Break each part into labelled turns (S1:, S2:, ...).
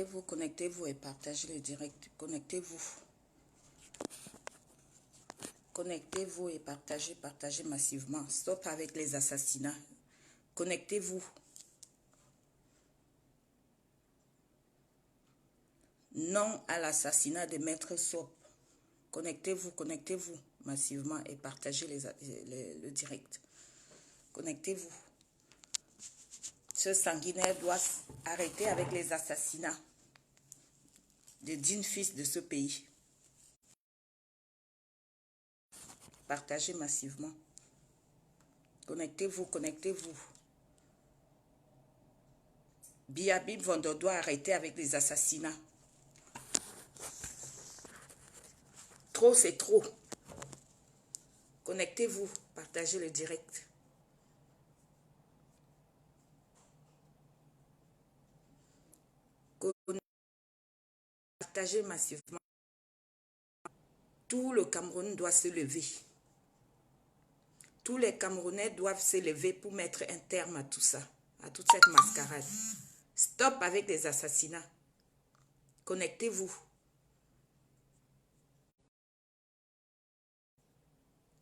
S1: Connectez-vous et partagez le direct. Connectez-vous. Connectez-vous et partagez massivement. Stop avec les assassinats. Connectez-vous. Non à l'assassinat de Maître Sop. Connectez-vous massivement et partagez le direct. Connectez-vous. Ce sanguinaire doit arrêter avec les assassinats de dignes fils de ce pays. Partagez massivement. Connectez-vous. Biabib Vondo doit arrêter avec les assassinats. Trop, c'est trop. Connectez-vous, partagez le direct. Partagez massivement. Tout le Cameroun doit se lever. Tous les Camerounais doivent se lever pour mettre un terme à tout ça, à toute cette mascarade. Stop avec les assassinats. Connectez-vous.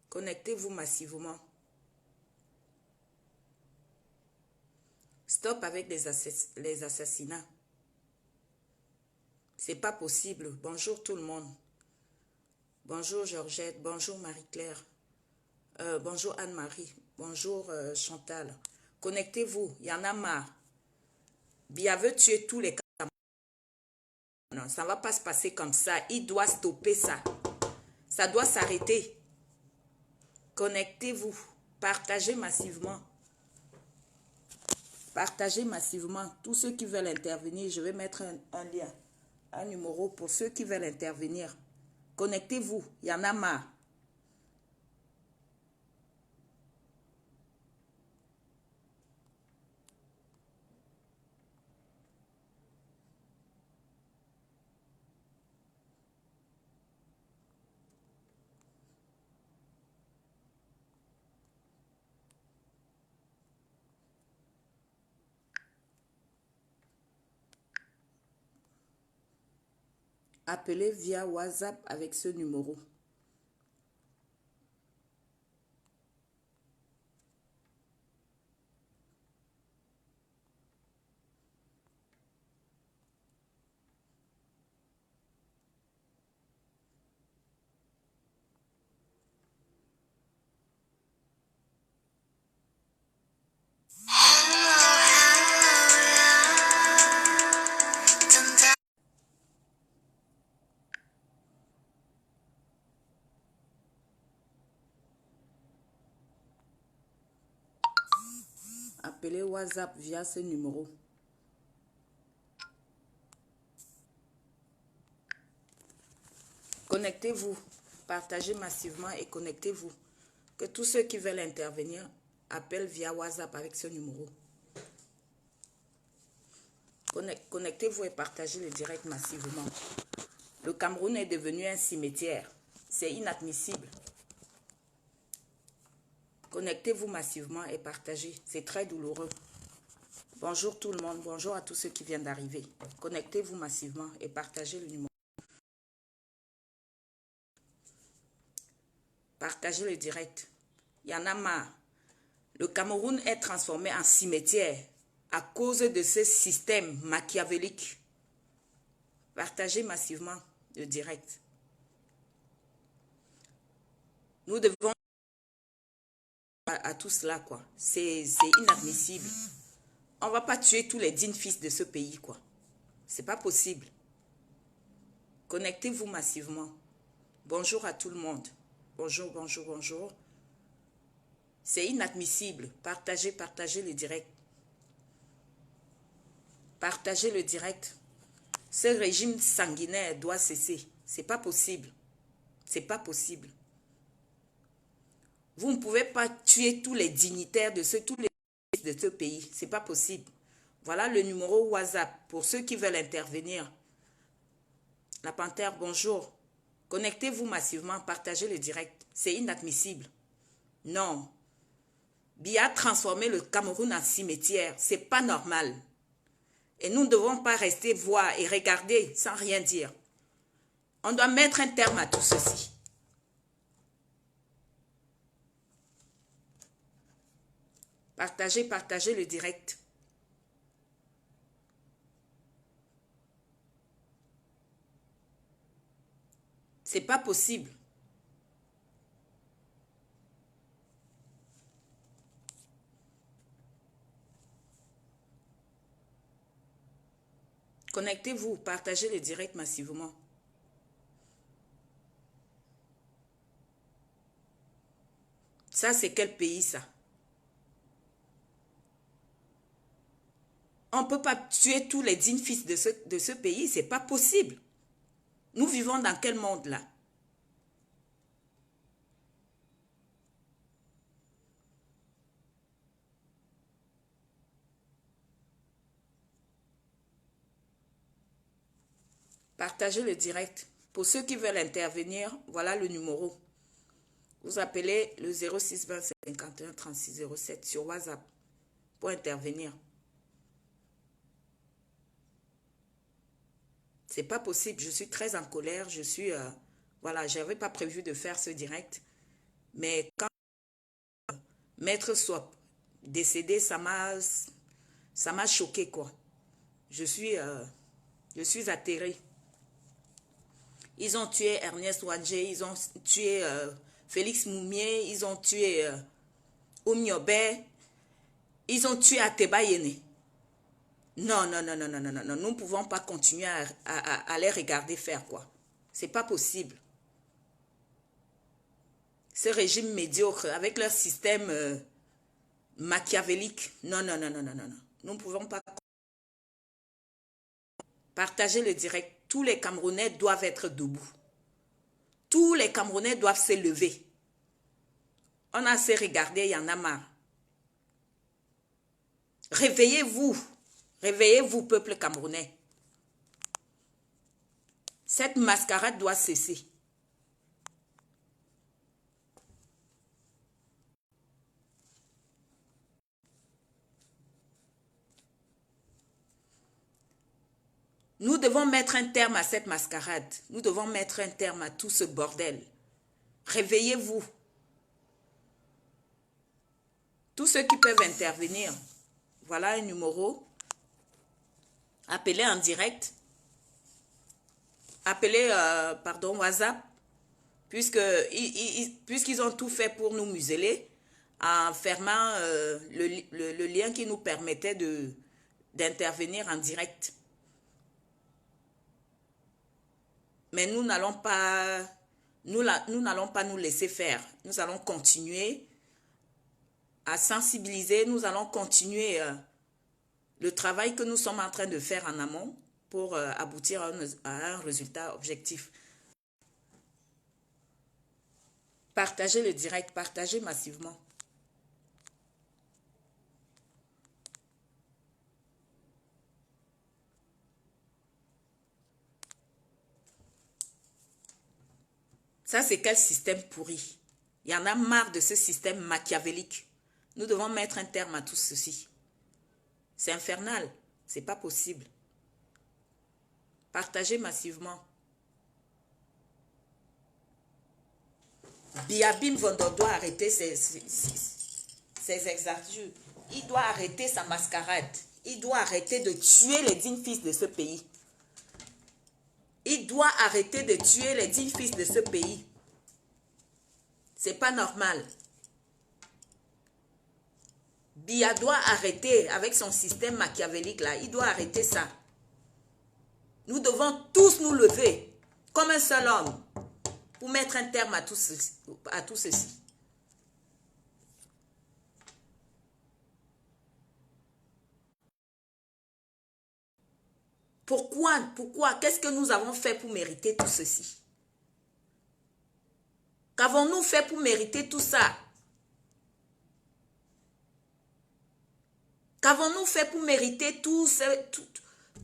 S1: Connectez-vous massivement. Stop avec les assassinats. C'est pas possible. Bonjour tout le monde. Bonjour Georgette. Bonjour Marie-Claire. Bonjour Anne-Marie. Bonjour Chantal. Connectez-vous. Il y en a marre. Bia veut tuer tous les Camerounais. Non, ça ne va pas se passer comme ça. Il doit stopper ça. Ça doit s'arrêter. Connectez-vous. Partagez massivement. Partagez massivement. Tous ceux qui veulent intervenir, je vais mettre un lien, un numéro pour ceux qui veulent intervenir. Connectez-vous. Il y en a marre. Appelez via WhatsApp avec ce numéro. Appelez WhatsApp via ce numéro. Connectez-vous. Partagez massivement et connectez-vous. Que tous ceux qui veulent intervenir appellent via WhatsApp avec ce numéro. Connectez-vous et partagez le direct massivement. Le Cameroun est devenu un cimetière. C'est inadmissible. Connectez-vous massivement et partagez. C'est très douloureux. Bonjour tout le monde. Bonjour à tous ceux qui viennent d'arriver. Connectez-vous massivement et partagez le numéro. Partagez le direct. Il y en a marre. Le Cameroun est transformé en cimetière à cause de ce système machiavélique. Partagez massivement le direct. Nous devons à tout cela, quoi. C'est inadmissible. On ne va pas tuer tous les dignes fils de ce pays, quoi. C'est pas possible. Connectez-vous massivement. Bonjour à tout le monde. Bonjour, bonjour, bonjour. C'est inadmissible. Partagez le direct. Partagez le direct. Ce régime sanguinaire doit cesser. C'est pas possible. C'est pas possible. Vous ne pouvez pas tuer tous les dignitaires de ce pays. C'est pas possible. Voilà le numéro WhatsApp pour ceux qui veulent intervenir. La Panthère, bonjour. Connectez-vous massivement, partagez le direct. C'est inadmissible. Non. Biya a transformé le Cameroun en cimetière. C'est pas normal. Et nous ne devons pas rester voir et regarder sans rien dire. On doit mettre un terme à tout ceci. Partagez, partagez le direct. C'est pas possible. Connectez-vous, partagez le direct massivement. Ça, c'est quel pays, ça? On ne peut pas tuer tous les dignes fils de ce pays, c'est pas possible. Nous vivons dans quel monde, là? Partagez le direct. Pour ceux qui veulent intervenir, voilà le numéro. Vous appelez le 06 20 51 36 07 sur WhatsApp pour intervenir. C'est pas possible. Je suis très en colère. Je suis... voilà, je n'avais pas prévu de faire ce direct. Mais quand Maître Swap décédé, ça m'a choqué, quoi. Je suis atterrée. Ils ont tué Ernest Ouadjé, ils ont tué Félix Moumié, ils ont tué Oumiobe, ils ont tué Ateba Yene. Non, non, non, non, non, non, non, non, nous ne pouvons pas continuer à les regarder faire, quoi. C'est pas possible. Ce régime médiocre, avec leur système machiavélique, non, non, non, non, non, non, non. Nous ne pouvons pas partager le direct. Tous les Camerounais doivent être debout. Tous les Camerounais doivent se lever. On a assez regardé, il y en a marre. Réveillez-vous. Réveillez-vous, peuple camerounais. Cette mascarade doit cesser. Nous devons mettre un terme à cette mascarade. Nous devons mettre un terme à tout ce bordel. Réveillez-vous. Tous ceux qui peuvent intervenir, voilà un numéro. Appelez en direct. Appelez, WhatsApp. Puisqu'ils ont tout fait pour nous museler, en fermant le lien qui nous permettait d'intervenir en direct. Mais nous n'allons pas nous laisser faire. Nous allons continuer à sensibiliser. Nous allons continuer le travail que nous sommes en train de faire en amont pour aboutir à un résultat objectif. Partagez le direct, partagez massivement. Ça, c'est quel système pourri? Il y en a marre de ce système machiavélique. Nous devons mettre un terme à tout ceci. C'est infernal. C'est pas possible. Partagez massivement. Biabim Vondo doit arrêter ses exagérations. Il doit arrêter sa mascarade. Il doit arrêter de tuer les dignes fils de ce pays. Il doit arrêter de tuer les dignes fils de ce pays. C'est pas normal. Biya doit arrêter avec son système machiavélique là. Il doit arrêter ça. Nous devons tous nous lever comme un seul homme pour mettre un terme à tout ceci. Pourquoi? Qu'est-ce que nous avons fait pour mériter tout ceci? Qu'avons-nous fait pour mériter tout ça? Qu'avons-nous fait pour mériter tous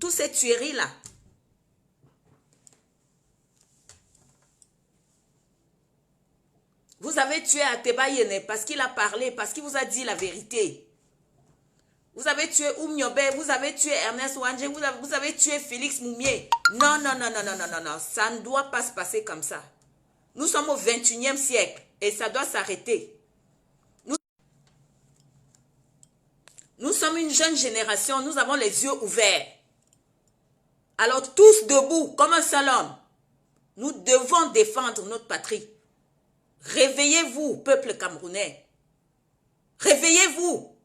S1: ces tueries-là? Vous avez tué Ateba Yene parce qu'il a parlé, parce qu'il vous a dit la vérité. Vous avez tué Oumniobe, vous avez tué Ernest Ouandje, vous avez tué Félix Moumier. Non, non, non, non, non, non, non, non. Ça ne doit pas se passer comme ça. Nous sommes au 21e siècle et ça doit s'arrêter. Nous sommes une jeune génération, nous avons les yeux ouverts. Alors tous debout, comme un seul homme, nous devons défendre notre patrie. Réveillez-vous, peuple camerounais. Réveillez-vous.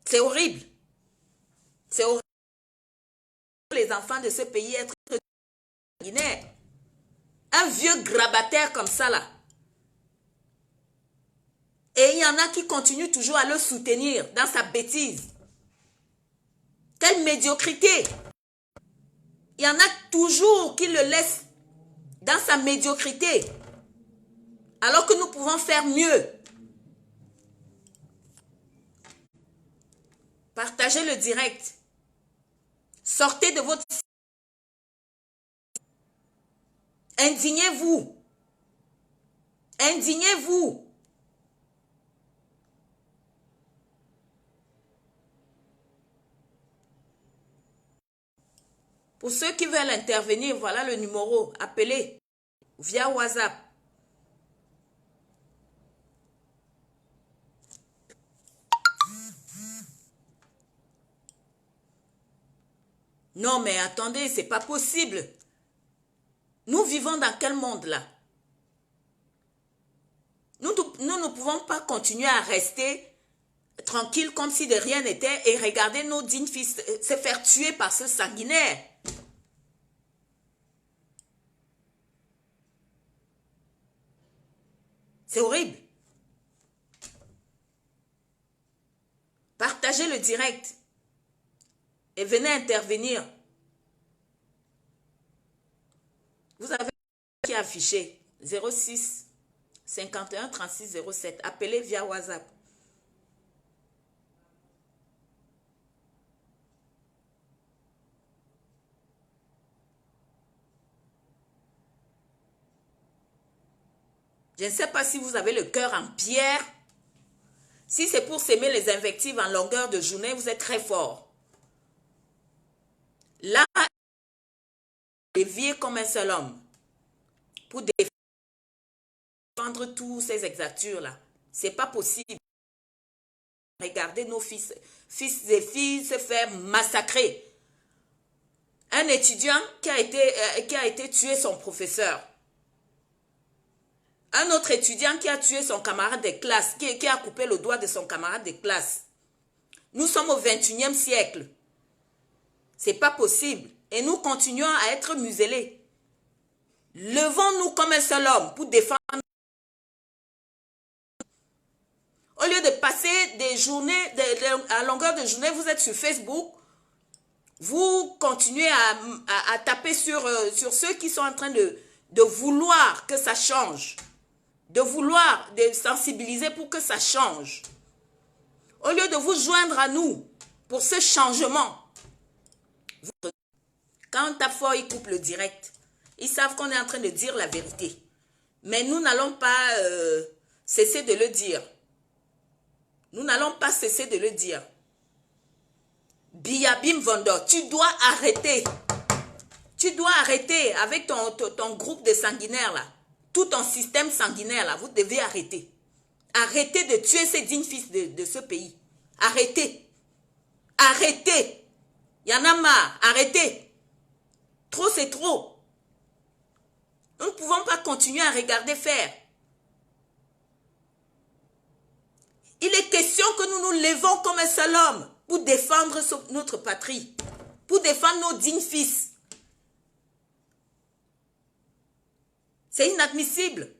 S1: C'est horrible. C'est horrible. Les enfants de ce pays être sanguinaires. Un vieux grabataire comme ça là. Et il y en a qui continuent toujours à le soutenir dans sa bêtise. Quelle médiocrité! Il y en a toujours qui le laissent dans sa médiocrité. Alors que nous pouvons faire mieux. Partagez le direct. Sortez de votre... Indignez-vous. Indignez-vous. Pour ceux qui veulent intervenir, voilà le numéro. Appelez via WhatsApp. Non, mais attendez, c'est pas possible. Nous vivons dans quel monde là? Nous ne pouvons pas continuer à rester tranquilles comme si de rien n'était et regarder nos dignes fils se faire tuer par ce sanguinaire. C'est horrible. Partagez le direct et venez intervenir. Vous avez qui est affiché 06 51 36 07. Appelez via WhatsApp. Je ne sais pas si vous avez le cœur en pierre. Si c'est pour s'aimer les invectives en longueur de journée, vous êtes très fort. Là, dévier comme un seul homme pour défendre tous ces exactures-là. C'est pas possible. Regardez nos fils et filles se faire massacrer. Un étudiant qui a été tué son professeur. Un autre étudiant qui a tué son camarade de classe, qui a coupé le doigt de son camarade de classe. Nous sommes au 21e siècle. C'est pas possible. Et nous continuons à être muselés. Levons-nous comme un seul homme pour défendre. Au lieu de passer des journées, à longueur de journée, vous êtes sur Facebook, vous continuez à taper sur ceux qui sont en train de vouloir que ça change. De vouloir de sensibiliser pour que ça change. Au lieu de vous joindre à nous pour ce changement. Quand on tape fort, ils coupent le direct. Ils savent qu'on est en train de dire la vérité. Mais nous n'allons pas cesser de le dire. Nous n'allons pas cesser de le dire. Biabim Vondo, tu dois arrêter. Tu dois arrêter avec ton groupe de sanguinaires là. Tout ton système sanguinaire là, vous devez arrêter. Arrêtez de tuer ces dignes fils de ce pays. Arrêtez. Arrêtez. Il y en a marre. Arrêtez. Trop, c'est trop. Nous ne pouvons pas continuer à regarder faire. Il est question que nous nous levons comme un seul homme pour défendre notre patrie, pour défendre nos dignes fils. C'est inadmissible.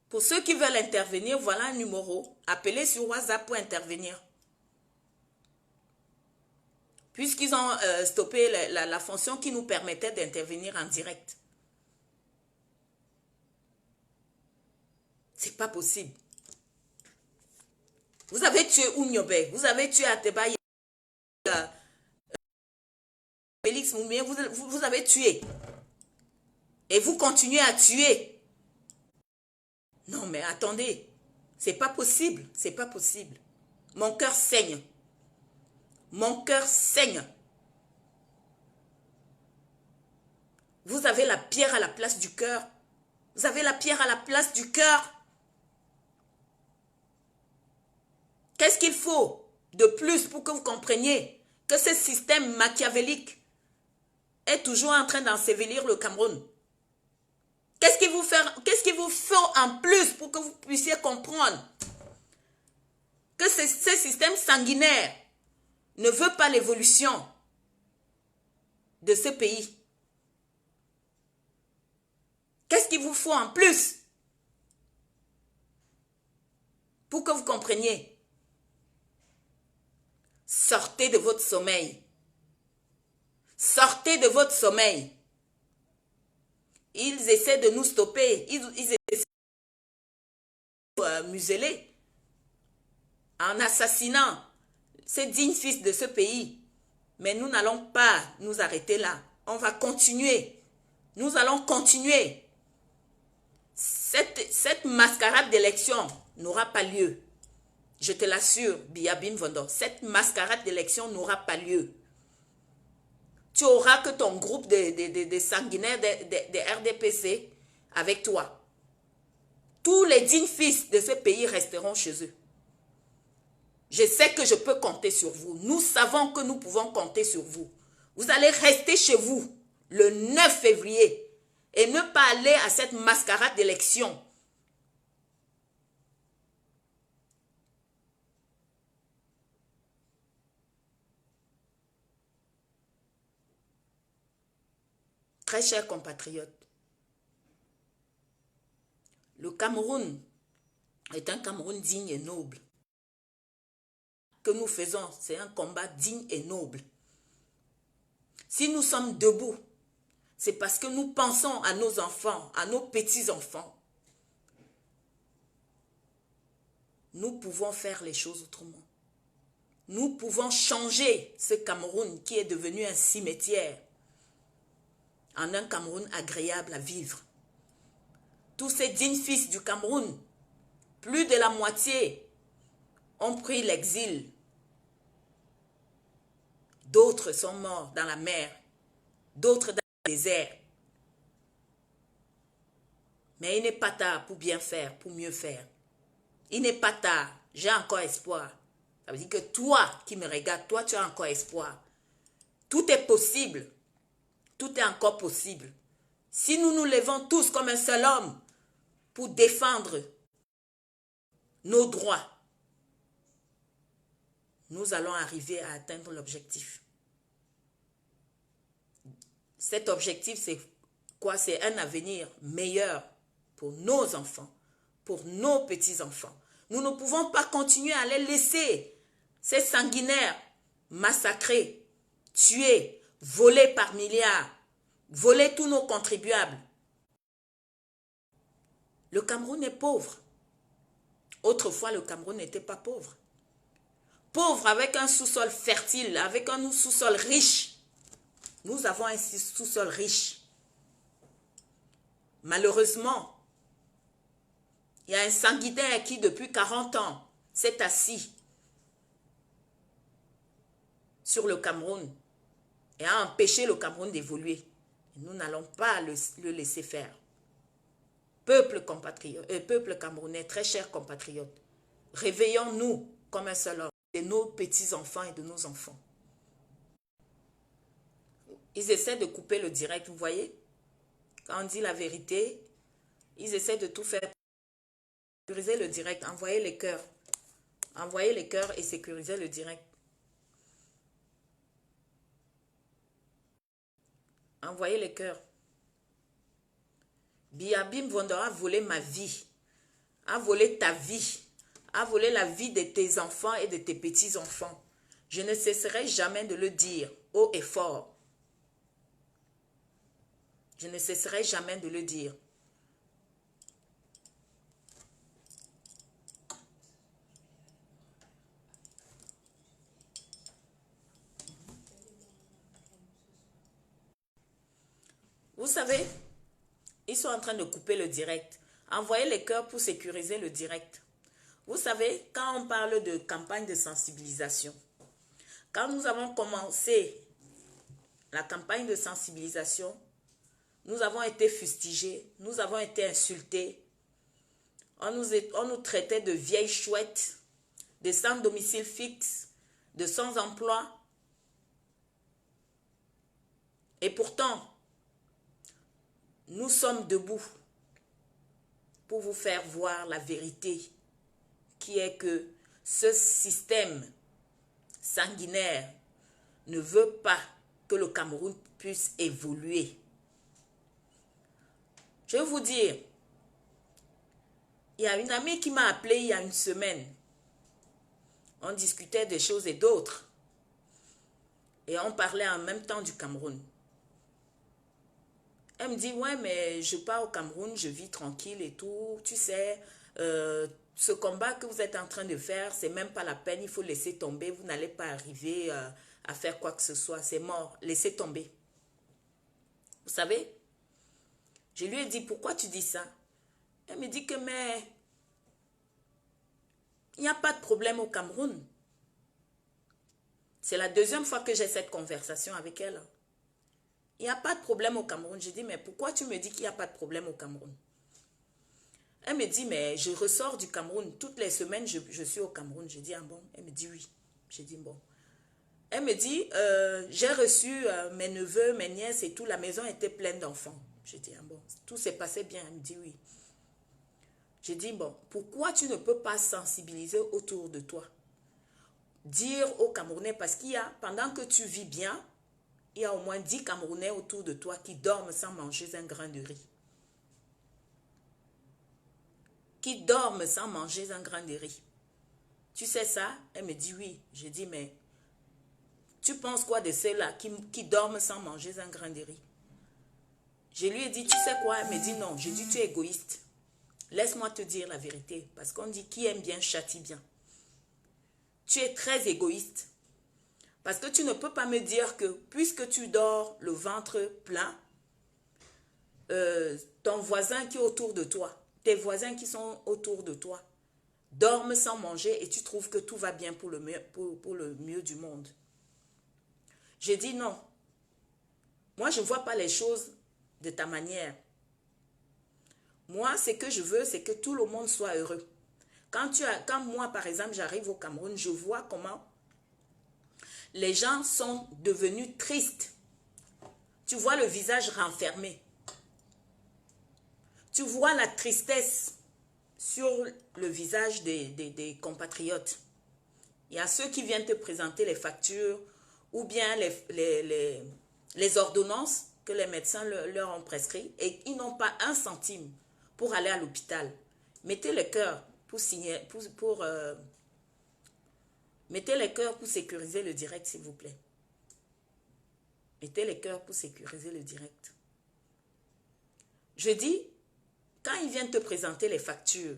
S1: Pour ceux qui veulent intervenir, voilà un numéro. Appelez sur WhatsApp pour intervenir. Puisqu'ils ont stoppé la fonction qui nous permettait d'intervenir en direct. C'est pas possible. Vous avez tué Oumniobe, vous avez tué Ateba, Félix Moumier, vous avez tué. Et vous continuez à tuer. Non, mais attendez. C'est pas possible. C'est pas possible. Mon cœur saigne. Mon cœur saigne. Vous avez la pierre à la place du cœur. Vous avez la pierre à la place du cœur. Qu'est-ce qu'il faut de plus pour que vous compreniez que ce système machiavélique est toujours en train d'ensevelir le Cameroun? Qu'est-ce qu'il vous faut en plus pour que vous puissiez comprendre que ce système sanguinaire ne veut pas l'évolution de ce pays? Qu'est-ce qu'il vous faut en plus pour que vous compreniez? Sortez de votre sommeil. Sortez de votre sommeil. Ils essaient de nous stopper. Ils essaient de nous museler en assassinant ces dignes fils de ce pays. Mais nous n'allons pas nous arrêter là. On va continuer. Nous allons continuer. Cette mascarade d'élection n'aura pas lieu. Je te l'assure, Biabim Vondo. Cette mascarade d'élection n'aura pas lieu. Tu auras que ton groupe de sanguinaires de RDPC avec toi. Tous les dignes fils de ce pays resteront chez eux. Je sais que je peux compter sur vous. Nous savons que nous pouvons compter sur vous. Vous allez rester chez vous le 9 février et ne pas aller à cette mascarade d'élection. Très chers compatriotes, le Cameroun est un Cameroun digne et noble. Ce que nous faisons, c'est un combat digne et noble. Si nous sommes debout, c'est parce que nous pensons à nos enfants, à nos petits-enfants. Nous pouvons faire les choses autrement. Nous pouvons changer ce Cameroun qui est devenu un cimetière en un Cameroun agréable à vivre. Tous ces dignes fils du Cameroun, plus de la moitié, ont pris l'exil. D'autres sont morts dans la mer, d'autres dans le désert. Mais il n'est pas tard pour bien faire, pour mieux faire. Il n'est pas tard, j'ai encore espoir. Ça veut dire que toi qui me regardes, toi tu as encore espoir. Tout est possible. Tout est encore possible. Si nous nous levons tous comme un seul homme pour défendre nos droits, nous allons arriver à atteindre l'objectif. Cet objectif, c'est quoi? C'est un avenir meilleur pour nos enfants, pour nos petits-enfants. Nous ne pouvons pas continuer à les laisser, ces sanguinaires, massacrer, tuer, voler par milliards, voler tous nos contribuables. Le Cameroun est pauvre. Autrefois, le Cameroun n'était pas pauvre. Pauvre avec un sous-sol fertile, avec un sous-sol riche. Nous avons un sous-sol riche. Malheureusement, il y a un sanguinaire qui, depuis 40 ans, s'est assis sur le Cameroun et a empêché le Cameroun d'évoluer. Nous n'allons pas le laisser faire. Peuple compatriote, peuple camerounais, très chers compatriotes, réveillons-nous comme un seul homme, de nos petits-enfants et de nos enfants. Ils essaient de couper le direct, vous voyez? Quand on dit la vérité, ils essaient de tout faire pour sécuriser le direct, envoyer les cœurs. Envoyer les cœurs et sécuriser le direct. Envoyez les cœurs. Biabim Vondo a volé ma vie, a volé ta vie, a volé la vie de tes enfants et de tes petits-enfants. Je ne cesserai jamais de le dire haut et fort. Je ne cesserai jamais de le dire. Vous savez, ils sont en train de couper le direct. Envoyez les cœurs pour sécuriser le direct. Vous savez, quand on parle de campagne de sensibilisation, quand nous avons commencé la campagne de sensibilisation, nous avons été fustigés, nous avons été insultés. On nous traitait de vieilles chouettes, de sans domicile fixe, de sans emploi. Et pourtant, nous sommes debout pour vous faire voir la vérité, qui est que ce système sanguinaire ne veut pas que le Cameroun puisse évoluer. Je vais vous dire, il y a une amie qui m'a appelé il y a une semaine. On discutait des choses et d'autres. Et on parlait en même temps du Cameroun. Elle me dit, ouais, mais je pars au Cameroun, je vis tranquille et tout. Tu sais, ce combat que vous êtes en train de faire, c'est même pas la peine, il faut laisser tomber. Vous n'allez pas arriver à faire quoi que ce soit. C'est mort, laissez tomber. Vous savez, je lui ai dit, pourquoi tu dis ça? Elle me dit que, mais il n'y a pas de problème au Cameroun. C'est la deuxième fois que j'ai cette conversation avec elle. Il n'y a pas de problème au Cameroun. Je dis, mais pourquoi tu me dis qu'il n'y a pas de problème au Cameroun? Elle me dit, mais je ressors du Cameroun. Toutes les semaines, je suis au Cameroun. Je dis, ah bon? Elle me dit, oui. Je dis, bon. Elle me dit, j'ai reçu mes neveux, mes nièces et tout. La maison était pleine d'enfants. Je dis, ah bon, tout s'est passé bien. Elle me dit, oui. Je dis, bon, pourquoi tu ne peux pas sensibiliser autour de toi? Dire aux Camerounais, parce qu'il y a, pendant que tu vis bien, il y a au moins 10 Camerounais autour de toi qui dorment sans manger un grain de riz. Qui dorment sans manger un grain de riz. Tu sais ça? Elle me dit oui. Je dis, mais tu penses quoi de ceux-là qui dorment sans manger un grain de riz? Je lui ai dit, tu sais quoi? Elle me dit non. Je dis, tu es égoïste. Laisse-moi te dire la vérité. Parce qu'on dit, qui aime bien châtie bien. Tu es très égoïste. Parce que tu ne peux pas me dire que puisque tu dors le ventre plein, ton voisin qui est autour de toi, tes voisins qui sont autour de toi, dorment sans manger et tu trouves que tout va bien pour le mieux du monde. Je dis non. Moi, je ne vois pas les choses de ta manière. Moi, ce que je veux, c'est que tout le monde soit heureux. Quand moi, par exemple, j'arrive au Cameroun, je vois comment les gens sont devenus tristes. Tu vois le visage renfermé. Tu vois la tristesse sur le visage des compatriotes. Il y a ceux qui viennent te présenter les factures ou bien les ordonnances que les médecins leur ont prescrites et ils n'ont pas un centime pour aller à l'hôpital. Mettez le cœur pour signer, mettez les cœurs pour sécuriser le direct, s'il vous plaît. Mettez les cœurs pour sécuriser le direct. Je dis, quand ils viennent te présenter les factures,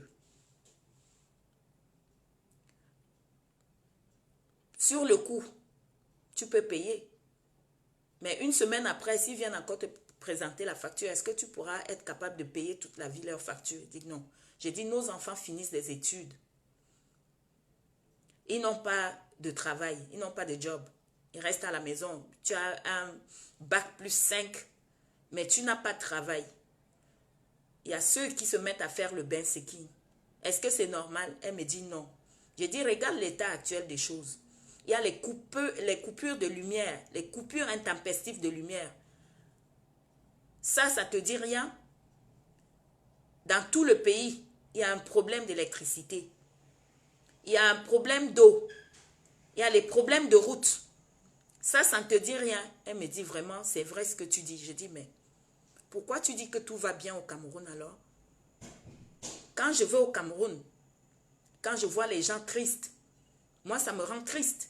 S1: sur le coup, tu peux payer. Mais une semaine après, s'ils viennent encore te présenter la facture, est-ce que tu pourras être capable de payer toute la vie leur facture? Je dis non. J'ai dit, nos enfants finissent des études. Ils n'ont pas de travail, ils n'ont pas de job. Ils restent à la maison. Tu as un bac plus 5, mais tu n'as pas de travail. Il y a ceux qui se mettent à faire le bain séquin. Est-ce que c'est normal? Elle me dit non. J'ai dit, regarde l'état actuel des choses. Il y a les coupures de lumière, les coupures intempestives de lumière. Ça te dit rien? Dans tout le pays, il y a un problème d'électricité. Il y a un problème d'eau. Il y a les problèmes de route. Ça ne te dit rien. Elle me dit vraiment, c'est vrai ce que tu dis. Je dis, mais pourquoi tu dis que tout va bien au Cameroun alors? Quand je vais au Cameroun, quand je vois les gens tristes, moi ça me rend triste.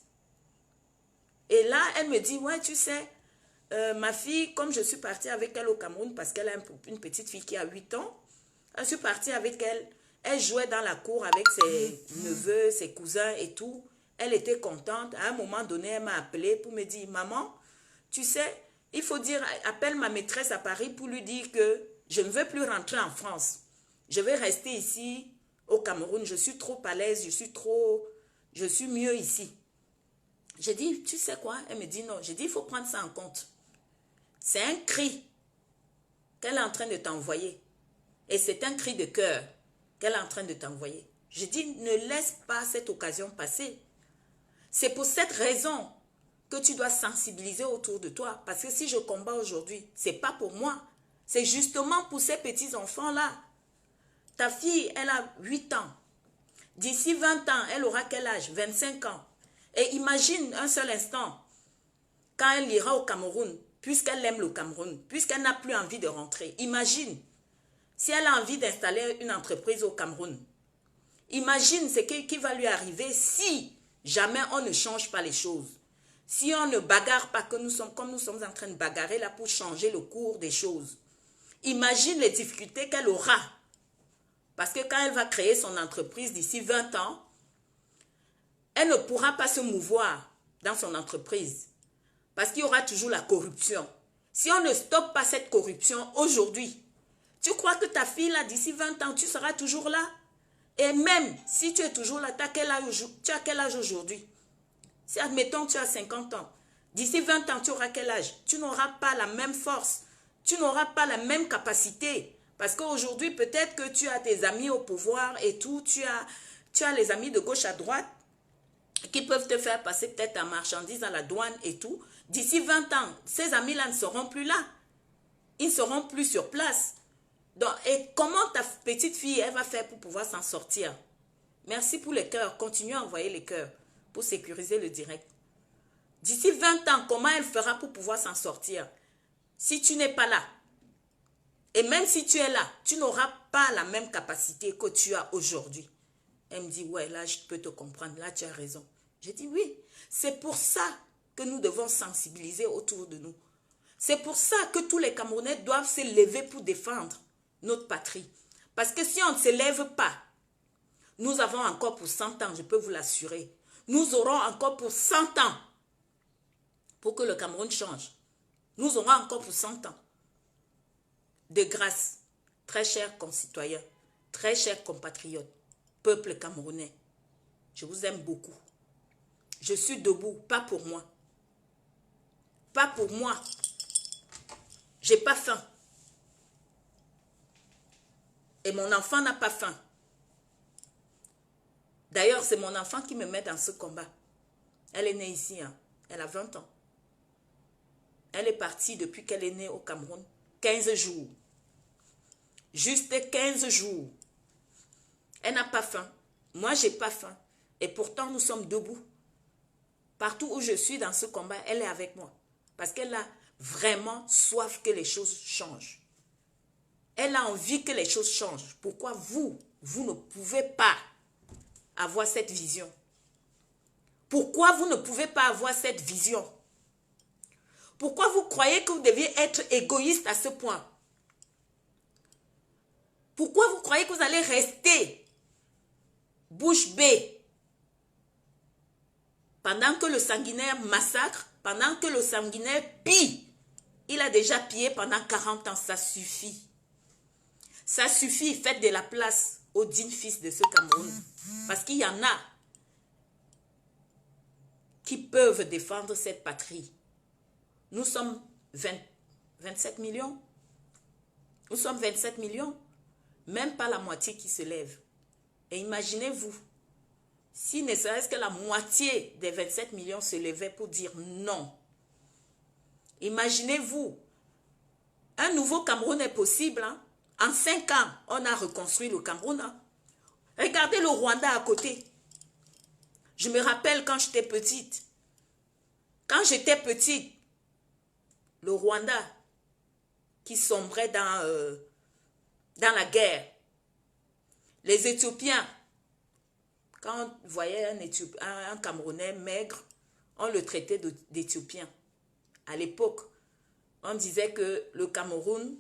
S1: Et là, elle me dit, ouais, tu sais, ma fille, comme je suis partie avec elle au Cameroun, parce qu'elle a une petite fille qui a 8 ans, je suis partie avec elle. Elle jouait dans la cour avec ses neveux, ses cousins et tout. Elle était contente. À un moment donné, elle m'a appelée pour me dire, maman, tu sais, il faut dire, appelle ma maîtresse à Paris pour lui dire que je ne veux plus rentrer en France. Je vais rester ici au Cameroun. Je suis trop à l'aise, je suis mieux ici. J'ai dit, tu sais quoi? Elle me dit non. J'ai dit, il faut prendre ça en compte. C'est un cri qu'elle est en train de t'envoyer. Et c'est un cri de cœur qu'elle est en train de t'envoyer. Je dis, ne laisse pas cette occasion passer. C'est pour cette raison que tu dois sensibiliser autour de toi. Parce que si je combats aujourd'hui, ce n'est pas pour moi. C'est justement pour ces petits-enfants-là. Ta fille, elle a 8 ans. D'ici 20 ans, elle aura quel âge? 25 ans. Et imagine un seul instant, quand elle ira au Cameroun, puisqu'elle aime le Cameroun, puisqu'elle n'a plus envie de rentrer. Imagine, si elle a envie d'installer une entreprise au Cameroun. Imagine ce qui va lui arriver si jamais on ne change pas les choses. Si on ne bagarre pas comme nous sommes en train de bagarrer là pour changer le cours des choses. Imagine les difficultés qu'elle aura. Parce que quand elle va créer son entreprise d'ici 20 ans, elle ne pourra pas se mouvoir dans son entreprise. Parce qu'il y aura toujours la corruption. Si on ne stoppe pas cette corruption aujourd'hui, tu crois que ta fille là, d'ici 20 ans, tu seras toujours là? Et même si tu es toujours là, tu as quel âge aujourd'hui? Si admettons tu as 50 ans, d'ici 20 ans, tu auras quel âge? Tu n'auras pas la même force, tu n'auras pas la même capacité. Parce qu'aujourd'hui, peut-être que tu as tes amis au pouvoir et tout, tu as les amis de gauche à droite qui peuvent te faire passer peut-être ta marchandise à la douane et tout. D'ici 20 ans, ces amis-là ne seront plus là. Ils ne seront plus sur place. Donc, et comment ta petite fille, elle va faire pour pouvoir s'en sortir? Merci pour les cœurs. Continuez à envoyer les cœurs pour sécuriser le direct. D'ici 20 ans, comment elle fera pour pouvoir s'en sortir? Si tu n'es pas là. Et même si tu es là, tu n'auras pas la même capacité que tu as aujourd'hui. Elle me dit, ouais, là, je peux te comprendre. Là, tu as raison. J'ai dit, oui. C'est pour ça que nous devons sensibiliser autour de nous. C'est pour ça que tous les Camerounais doivent se lever pour défendre notre patrie. Parce que si on ne se lève pas, nous avons encore pour 100 ans, je peux vous l'assurer. Nous aurons encore pour 100 ans pour que le Cameroun change. Nous aurons encore pour 100 ans. De grâce, très chers concitoyens, très chers compatriotes, peuple camerounais, je vous aime beaucoup. Je suis debout, pas pour moi. Pas pour moi. J'ai pas faim. Et mon enfant n'a pas faim. D'ailleurs, c'est mon enfant qui me met dans ce combat. Elle est née ici, hein. Elle a 20 ans. Elle est partie depuis qu'elle est née au Cameroun. 15 jours. Juste 15 jours. Elle n'a pas faim. Moi, j'ai pas faim. Et pourtant, nous sommes debout. Partout où je suis dans ce combat, elle est avec moi. Parce qu'elle a vraiment soif que les choses changent. Elle a envie que les choses changent. Pourquoi vous ne pouvez pas avoir cette vision? Pourquoi vous ne pouvez pas avoir cette vision? Pourquoi vous croyez que vous deviez être égoïste à ce point? Pourquoi vous croyez que vous allez rester bouche bée pendant que le sanguinaire massacre, pendant que le sanguinaire pille? Il a déjà pillé pendant 40 ans, ça suffit. Ça suffit, faites de la place aux dignes fils de ce Cameroun. Parce qu'il y en a qui peuvent défendre cette patrie. Nous sommes 27 millions. Nous sommes 27 millions. Même pas la moitié qui se lève. Et imaginez-vous, si ne serait-ce que la moitié des 27 millions se levait pour dire non. Imaginez-vous, un nouveau Cameroun est possible. Hein? En 5 ans, on a reconstruit le Cameroun. Hein? Regardez le Rwanda à côté. Je me rappelle quand j'étais petite. Quand j'étais petite, le Rwanda qui sombrait dans la guerre. Les Éthiopiens, quand on voyait un Camerounais maigre, on le traitait d'Éthiopien. À l'époque, on disait que le Cameroun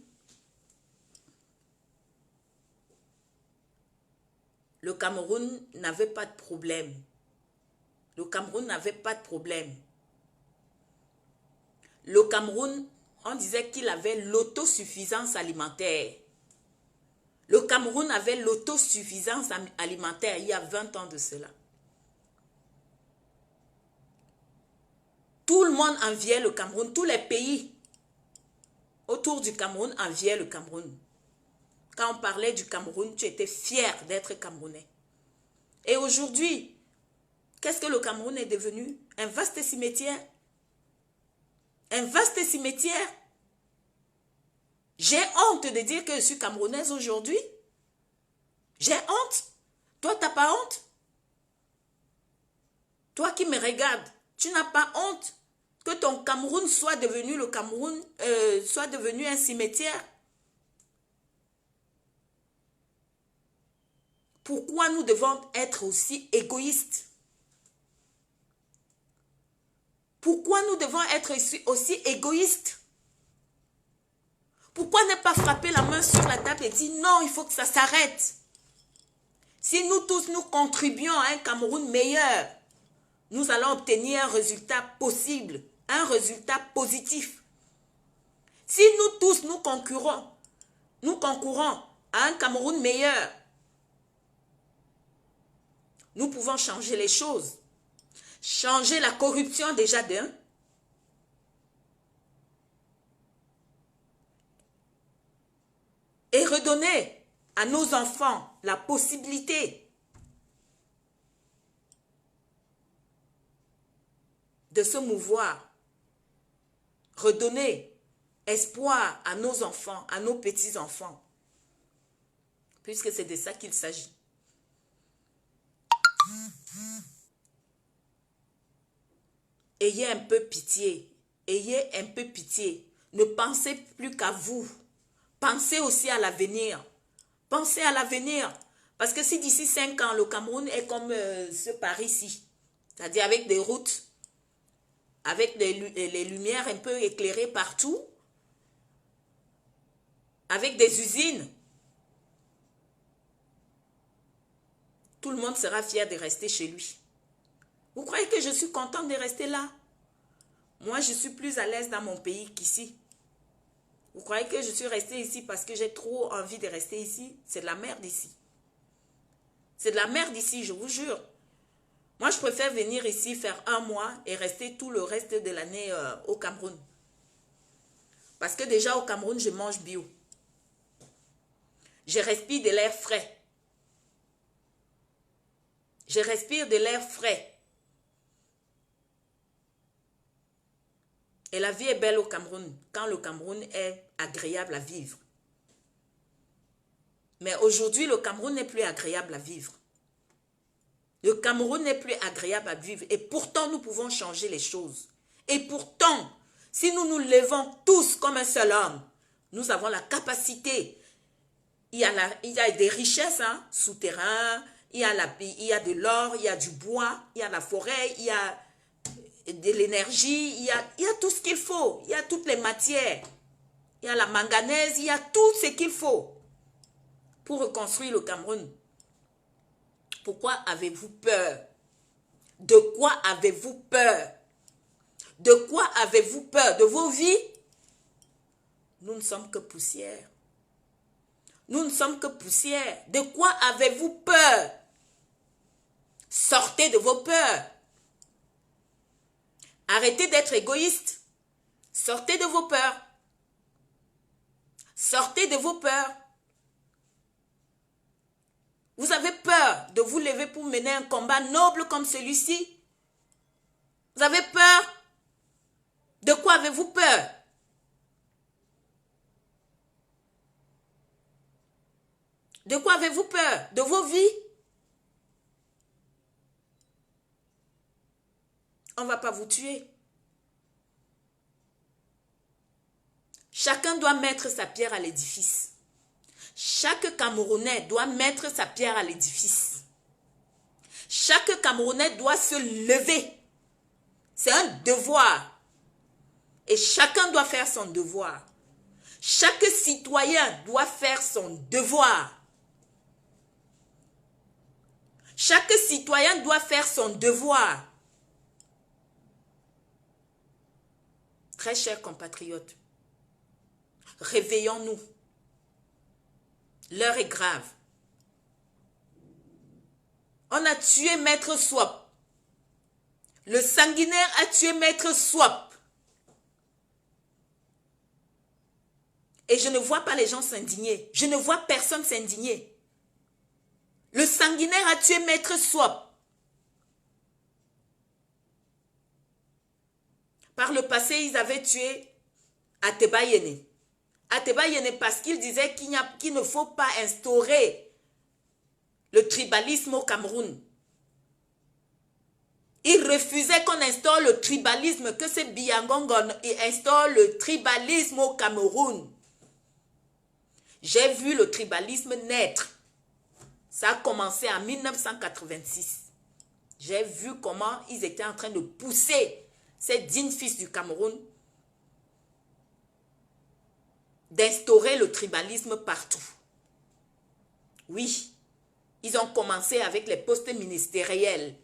S1: n'avait pas de problème. Le Cameroun n'avait pas de problème. Le Cameroun, on disait qu'il avait l'autosuffisance alimentaire. Le Cameroun avait l'autosuffisance alimentaire il y a 20 ans de cela. Tout le monde enviait le Cameroun, tous les pays autour du Cameroun enviaient le Cameroun. Quand on parlait du Cameroun, tu étais fier d'être Camerounais. Et aujourd'hui, qu'est-ce que le Cameroun est devenu? Un vaste cimetière. Un vaste cimetière. J'ai honte de dire que je suis camerounaise aujourd'hui. J'ai honte. Toi, tu n'as pas honte? Toi qui me regardes, tu n'as pas honte que ton Cameroun soit devenu le Cameroun, soit devenu un cimetière? Pourquoi nous devons être aussi égoïstes? Pourquoi nous devons être aussi égoïstes? Pourquoi ne pas frapper la main sur la table et dire non, il faut que ça s'arrête? Si nous tous nous contribuons à un Cameroun meilleur, nous allons obtenir un résultat possible, un résultat positif. Si nous tous nous concourons à un Cameroun meilleur, nous pouvons changer les choses. Changer la corruption déjà d'un. Et redonner à nos enfants la possibilité de se mouvoir. Redonner espoir à nos enfants, à nos petits-enfants. Puisque c'est de ça qu'il s'agit. Ayez un peu pitié. Ayez un peu pitié. Ne pensez plus qu'à vous. Pensez aussi à l'avenir. Pensez à l'avenir. Parce que si d'ici 5 ans, le Cameroun est comme ce Paris-ci, c'est-à-dire avec des routes, avec les lumières un peu éclairées partout, avec des usines, tout le monde sera fier de rester chez lui. Vous croyez que je suis contente de rester là? Moi, je suis plus à l'aise dans mon pays qu'ici. Vous croyez que je suis restée ici parce que j'ai trop envie de rester ici? C'est de la merde ici. C'est de la merde ici, je vous jure. Moi, je préfère venir ici faire 1 mois et rester tout le reste de l'année au Cameroun. Parce que déjà au Cameroun, je mange bio. Je respire de l'air frais. Je respire de l'air frais. Et la vie est belle au Cameroun, quand le Cameroun est agréable à vivre. Mais aujourd'hui, le Cameroun n'est plus agréable à vivre. Le Cameroun n'est plus agréable à vivre. Et pourtant, nous pouvons changer les choses. Et pourtant, si nous nous levons tous comme un seul homme, nous avons la capacité. Il y a des richesses souterraines, il y a de l'or, il y a du bois, il y a la forêt, il y a de l'énergie, il y a tout ce qu'il faut. Il y a toutes les matières. Il y a la manganèse, il y a tout ce qu'il faut pour reconstruire le Cameroun. Pourquoi avez-vous peur? De quoi avez-vous peur? De quoi avez-vous peur? De vos vies? Nous ne sommes que poussière. Nous ne sommes que poussière. De quoi avez-vous peur? Sortez de vos peurs. Arrêtez d'être égoïste. Sortez de vos peurs. Sortez de vos peurs. Vous avez peur de vous lever pour mener un combat noble comme celui-ci? Vous avez peur? De quoi avez-vous peur? De quoi avez-vous peur? De vos vies? On ne va pas vous tuer. Chacun doit mettre sa pierre à l'édifice. Chaque Camerounais doit mettre sa pierre à l'édifice. Chaque Camerounais doit se lever. C'est un devoir. Et chacun doit faire son devoir. Chaque citoyen doit faire son devoir. Chaque citoyen doit faire son devoir. Très chers compatriotes, réveillons-nous. L'heure est grave. On a tué Maître Swap. Le sanguinaire a tué Maître Swap. Et je ne vois pas les gens s'indigner. Je ne vois personne s'indigner. Le sanguinaire a tué Maître Swap. Par le passé, ils avaient tué Ateba Yene. Ateba Yene parce qu'il disait qu'il ne faut pas instaurer le tribalisme au Cameroun. Il refusait qu'on instaure le tribalisme, que c'est Biangongon instaure le tribalisme au Cameroun. J'ai vu le tribalisme naître. Ça a commencé en 1986. J'ai vu comment ils étaient en train de pousser ces dignes fils du Cameroun d'instaurer le tribalisme partout. Oui, ils ont commencé avec les postes ministériels.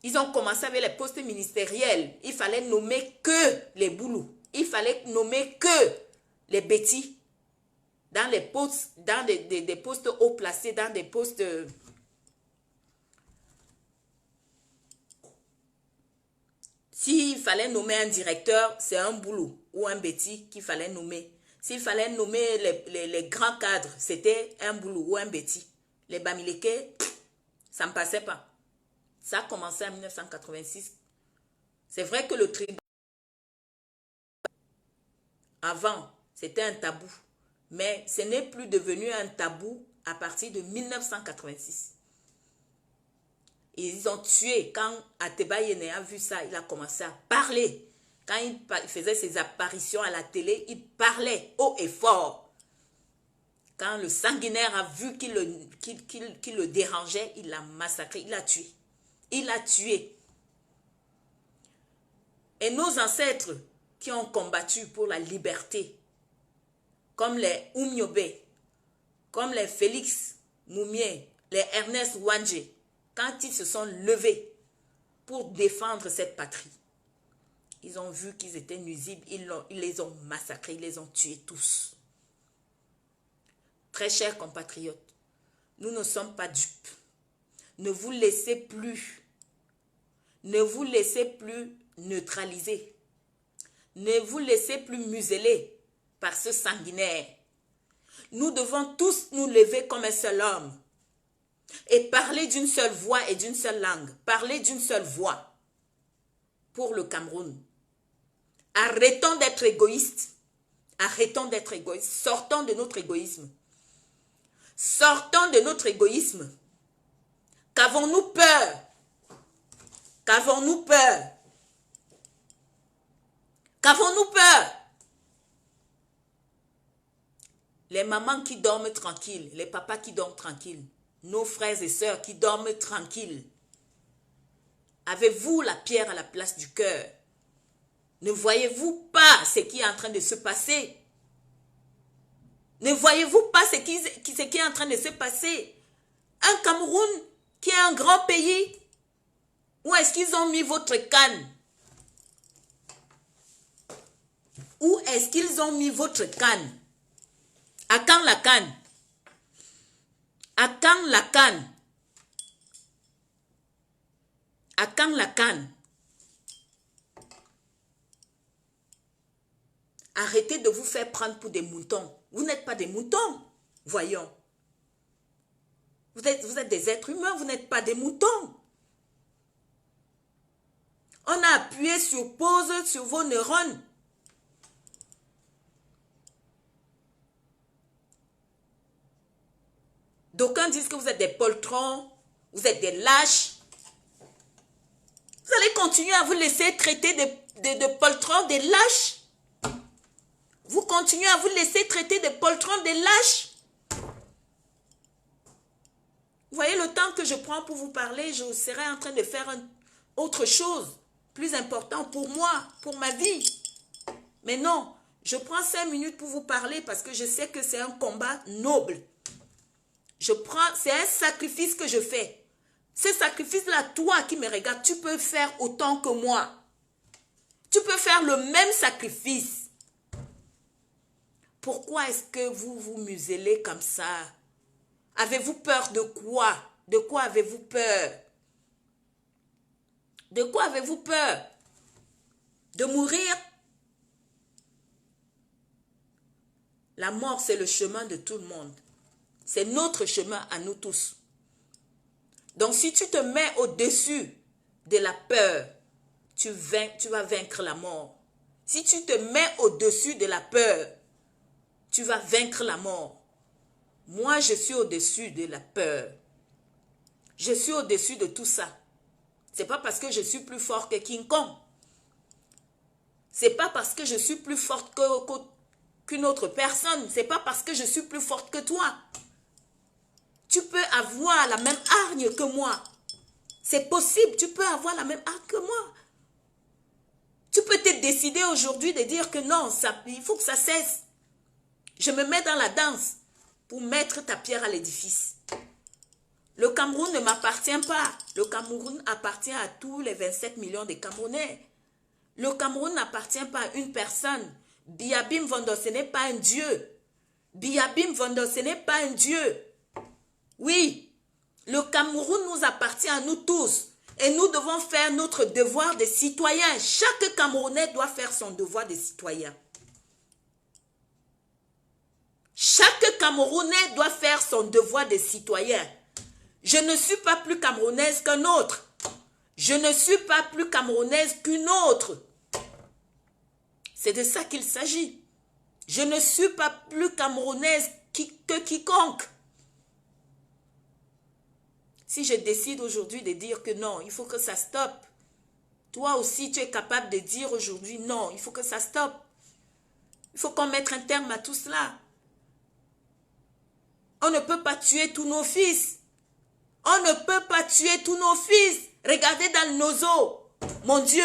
S1: Ils ont commencé avec les postes ministériels. Il fallait nommer que les boulous. Il fallait nommer que les bêtis dans les postes, dans des postes haut placés, dans des postes... S'il fallait nommer un directeur, c'est un boulot ou un bêtis qu'il fallait nommer. S'il fallait nommer les grands cadres, c'était un boulot ou un bêtis. Les Bamileke, ça ne passait pas. Ça a commencé en 1986. C'est vrai que le tribunal, avant, c'était un tabou. Mais ce n'est plus devenu un tabou à partir de 1986. Et ils ont tué. Quand Ateba Yene a vu ça, il a commencé à parler. Quand il faisait ses apparitions à la télé, il parlait haut et fort. Quand le sanguinaire a vu qu'il le dérangeait, il l'a massacré, il l'a tué. Il l'a tué. Et nos ancêtres qui ont combattu pour la liberté, comme les Oumyobe, comme les Félix Moumier, les Ernest Wandje, quand ils se sont levés pour défendre cette patrie, ils ont vu qu'ils étaient nuisibles, ils les ont massacrés, ils les ont tués tous. Très chers compatriotes, nous ne sommes pas dupes. Ne vous laissez plus neutraliser. Ne vous laissez plus museler par ce sanguinaire. Nous devons tous nous lever comme un seul homme et parler d'une seule voix et d'une seule langue. Parler d'une seule voix pour le Cameroun. Arrêtons d'être égoïstes. Arrêtons d'être égoïstes. Sortons de notre égoïsme. Sortons de notre égoïsme. Qu'avons-nous peur? Qu'avons-nous peur? Qu'avons-nous peur? Les mamans qui dorment tranquilles, les papas qui dorment tranquilles, nos frères et sœurs qui dorment tranquilles. Avez-vous la pierre à la place du cœur? Ne voyez-vous pas ce qui est en train de se passer? Ne voyez-vous pas ce qui est en train de se passer? Un Cameroun qui est un grand pays. Où est-ce qu'ils ont mis votre canne? Où est-ce qu'ils ont mis votre canne? À quand la canne? À quand la canne? À quand la canne? Arrêtez de vous faire prendre pour des moutons. Vous n'êtes pas des moutons. Voyons. Vous êtes des êtres humains, vous n'êtes pas des moutons. On a appuyé sur pause sur vos neurones. D'aucuns disent que vous êtes des poltrons, vous êtes des lâches. Vous allez continuer à vous laisser traiter de poltrons, des lâches. Vous continuez à vous laisser traiter de poltrons, des lâches. Vous voyez le temps que je prends pour vous parler, je serai en train de faire autre chose, plus important pour moi, pour ma vie. Mais non, je prends 5 minutes pour vous parler parce que je sais que c'est un combat noble. C'est un sacrifice que je fais. Ce sacrifice-là, toi qui me regardes, tu peux faire autant que moi. Tu peux faire le même sacrifice Pourquoi est-ce que vous vous muselez comme ça? Avez-vous peur de quoi? De quoi avez-vous peur? De quoi avez-vous peur? De mourir? La mort, c'est le chemin de tout le monde. C'est notre chemin à nous tous. Donc, si tu te mets au-dessus de la peur, tu vas vaincre la mort. Si tu te mets au-dessus de la peur, tu vas vaincre la mort. Moi, je suis au-dessus de la peur. Je suis au-dessus de tout ça. C'est pas parce que je suis plus fort que King Kong. C'est pas parce que je suis plus forte qu'une autre personne. C'est pas parce que je suis plus forte que toi. Tu peux avoir la même hargne que moi. C'est possible, tu peux avoir la même hargne que moi. Tu peux te décider aujourd'hui de dire que non, il faut que ça cesse. Je me mets dans la danse pour mettre ta pierre à l'édifice. Le Cameroun ne m'appartient pas. Le Cameroun appartient à tous les 27 millions de Camerounais. Le Cameroun n'appartient pas à une personne. Biabim Vondo, ce n'est pas un dieu. Biabim Vondo, ce n'est pas un dieu. Oui, le Cameroun nous appartient à nous tous. Et nous devons faire notre devoir de citoyen. Chaque Camerounais doit faire son devoir de citoyen. Chaque Camerounais doit faire son devoir de citoyen. Je ne suis pas plus camerounaise qu'un autre. Je ne suis pas plus camerounaise qu'une autre. C'est de ça qu'il s'agit. Je ne suis pas plus camerounaise que quiconque. Si je décide aujourd'hui de dire que non, il faut que ça stoppe. Toi aussi, tu es capable de dire aujourd'hui non, il faut que ça stoppe. Il faut qu'on mette un terme à tout cela. On ne peut pas tuer tous nos fils. On ne peut pas tuer tous nos fils. Regardez dans nos eaux. Mon Dieu,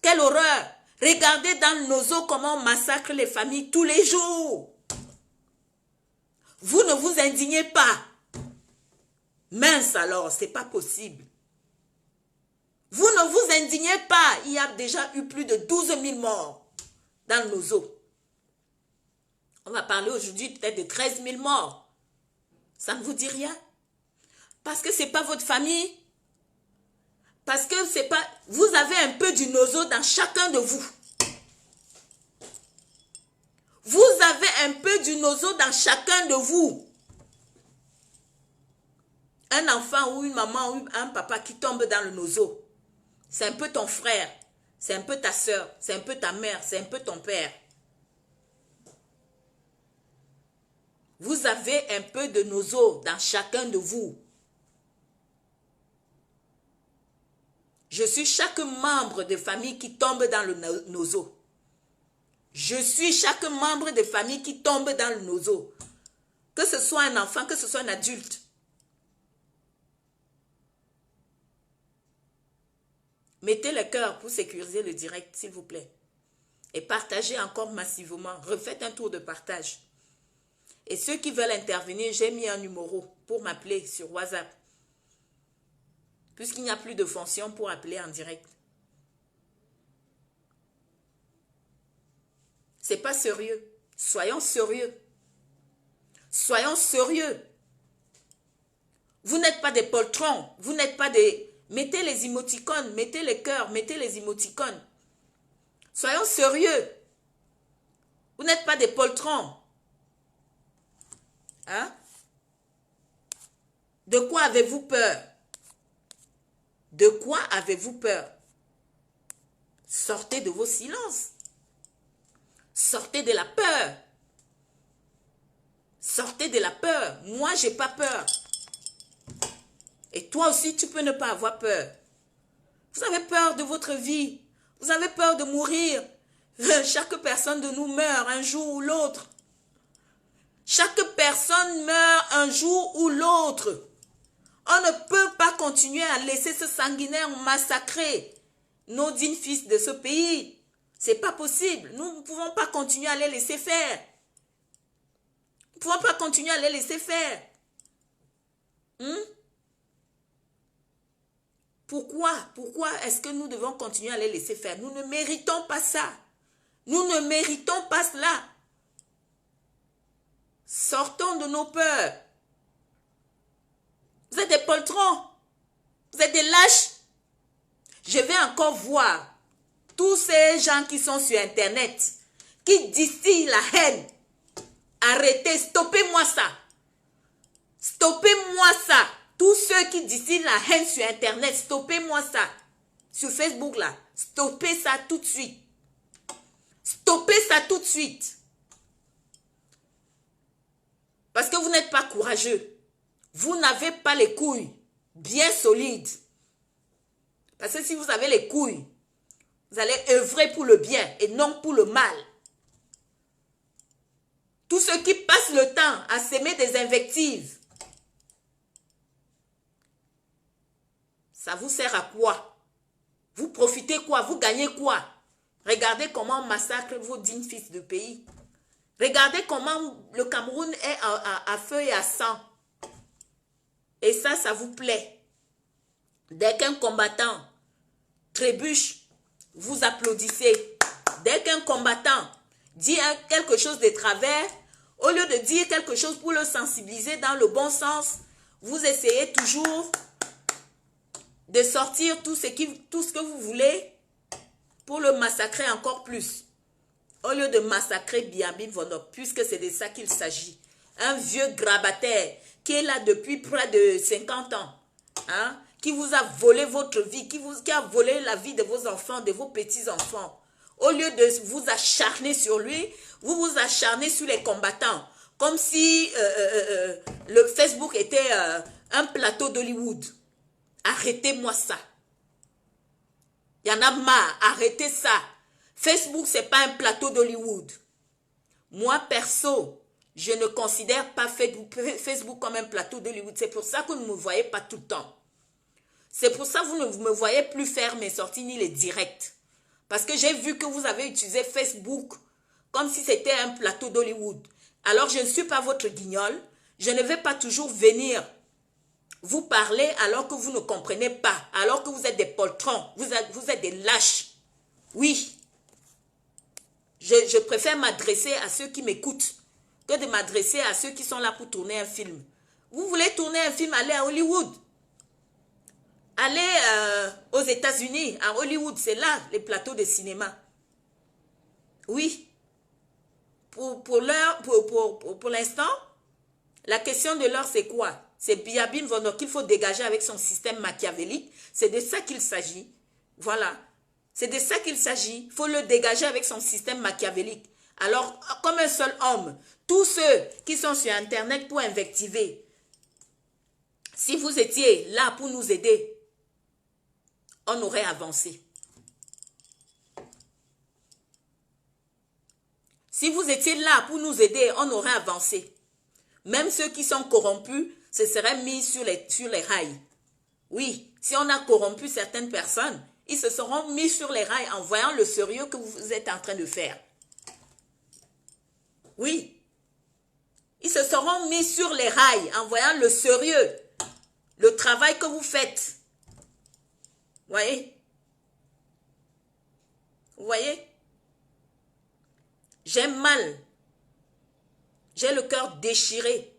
S1: quelle horreur. Regardez dans nos eaux comment on massacre les familles tous les jours. Vous ne vous indignez pas. Mince alors, c'est pas possible. Vous ne vous indignez pas. Il y a déjà eu plus de 12 000 morts dans nos eaux. On va parler aujourd'hui peut-être de 13 000 morts. Ça ne vous dit rien? Parce que ce n'est pas votre famille. Parce que c'est pas... Vous avez un peu du nozo dans chacun de vous. Vous avez un peu du nozo dans chacun de vous. Un enfant ou une maman ou un papa qui tombe dans le nozo, c'est un peu ton frère, c'est un peu ta soeur, c'est un peu ta mère, c'est un peu ton père. Vous avez un peu de nozo dans chacun de vous. Je suis chaque membre de famille qui tombe dans le nozo. Je suis chaque membre de famille qui tombe dans le nozo. Que ce soit un enfant, que ce soit un adulte. Mettez le cœur pour sécuriser le direct, s'il vous plaît. Et partagez encore massivement. Refaites un tour de partage. Et ceux qui veulent intervenir, j'ai mis un numéro pour m'appeler sur WhatsApp. Puisqu'il n'y a plus de fonction pour appeler en direct. C'est pas sérieux. Soyons sérieux. Soyons sérieux. Vous n'êtes pas des poltrons. Vous n'êtes pas des... Mettez les émoticônes, mettez les cœurs, mettez les émoticônes. Soyons sérieux. Vous n'êtes pas des poltrons. Hein? De quoi avez-vous peur? De quoi avez-vous peur? Sortez de vos silences. Sortez de la peur. Sortez de la peur. Moi, j'ai pas peur. Et toi aussi, tu peux ne pas avoir peur. Vous avez peur de votre vie. Vous avez peur de mourir. Chaque personne de nous meurt un jour ou l'autre. Chaque personne meurt un jour ou l'autre. On ne peut pas continuer à laisser ce sanguinaire massacrer nos dignes fils de ce pays. C'est pas possible. Nous ne pouvons pas continuer à les laisser faire. Nous ne pouvons pas continuer à les laisser faire. Pourquoi est-ce que nous devons continuer à les laisser faire? Nous ne méritons pas ça. Nous ne méritons pas cela. Sortons de nos peurs. Vous êtes des poltrons. Vous êtes des lâches. Je vais encore voir tous ces gens qui sont sur Internet, qui distillent la haine. Arrêtez, stoppez-moi ça. Stoppez-moi ça. Tous ceux qui distillent la haine sur Internet, stoppez-moi ça. Sur Facebook là, stoppez ça tout de suite. Stoppez ça tout de suite. Parce que vous n'êtes pas courageux. Vous n'avez pas les couilles bien solides. Parce que si vous avez les couilles, vous allez œuvrer pour le bien et non pour le mal. Tous ceux qui passent le temps à s'aimer des invectives, ça vous sert à quoi? Vous profitez quoi? Vous gagnez quoi? Regardez comment on massacre vos dignes fils de pays. Regardez comment le Cameroun est à feu et à sang. Et ça vous plaît. Dès qu'un combattant trébuche, vous applaudissez. Dès qu'un combattant dit quelque chose de travers, au lieu de dire quelque chose pour le sensibiliser dans le bon sens, vous essayez toujours de sortir tout ce que vous voulez pour le massacrer encore plus. Au lieu de massacrer Biabim Vonok, puisque c'est de ça qu'il s'agit. Un vieux grabataire qui est là depuis près de 50 ans, hein, qui vous a volé votre vie, qui a volé la vie de vos enfants, de vos petits-enfants. Au lieu de vous acharner sur lui, vous vous acharnez sur les combattants. Comme si le Facebook était un plateau d'Hollywood. Arrêtez-moi ça. Il y en a marre, arrêtez ça. Facebook, ce n'est pas un plateau d'Hollywood. Moi, perso, je ne considère pas Facebook comme un plateau d'Hollywood. C'est pour ça que vous ne me voyez pas tout le temps. C'est pour ça que vous ne me voyez plus faire mes sorties ni les directs. Parce que j'ai vu que vous avez utilisé Facebook comme si c'était un plateau d'Hollywood. Alors, je ne suis pas votre guignol. Je ne vais pas toujours venir vous parler alors que vous ne comprenez pas. Alors que vous êtes des poltrons. Vous êtes des lâches. Oui. Je préfère m'adresser à ceux qui m'écoutent que de m'adresser à ceux qui sont là pour tourner un film. Vous voulez tourner un film, allez à Hollywood. Allez aux États-Unis, à Hollywood, c'est là les plateaux de cinéma. Oui. Pour l'instant, la question de l'heure, c'est quoi? C'est Biabim Vonok qu'il faut dégager avec son système machiavélique. C'est de ça qu'il s'agit. Voilà. C'est de ça qu'il s'agit. Il faut le dégager avec son système machiavélique. Alors, comme un seul homme, tous ceux qui sont sur Internet pour invectiver, si vous étiez là pour nous aider, on aurait avancé. Si vous étiez là pour nous aider, on aurait avancé. Même ceux qui sont corrompus, se seraient mis sur les rails. Oui, si on a corrompu certaines personnes, ils se seront mis sur les rails en voyant le sérieux que vous êtes en train de faire. Oui. Ils se seront mis sur les rails en voyant le sérieux, le travail que vous faites. Vous voyez? Vous voyez? J'ai mal. J'ai le cœur déchiré.